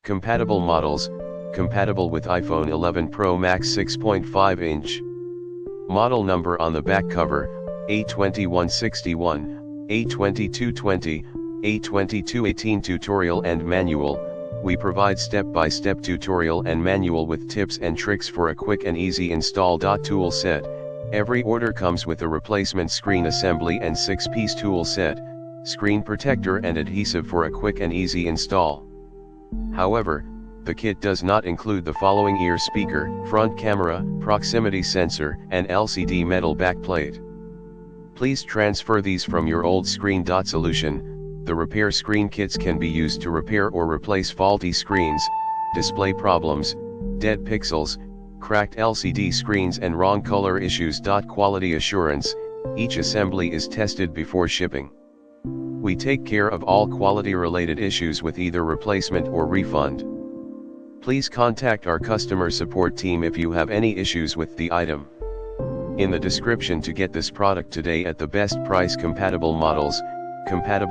Compatible models, compatible with iPhone 11 Pro Max 6.5 inch. Model number on the back cover, A2161, A2220, A2218 tutorial and manual. We provide step-by-step tutorial and manual with tips and tricks for a quick and easy install. Tool set. Every order comes with a replacement screen assembly and 6-piece tool set, screen protector and adhesive for a quick and easy install. However, the kit does not include the following: ear speaker, front camera, proximity sensor, and LCD metal backplate. Please transfer these from your old screen. Solution. The repair screen kits can be used to repair or replace faulty screens, display problems, dead pixels, cracked LCD screens and wrong color issues. Quality assurance. Each assembly is tested before shipping. We take care of all quality related issues with either replacement or refund. Please contact our customer support team if you have any issues with the item. In the description to get this product today at the best price. Compatible models, compatible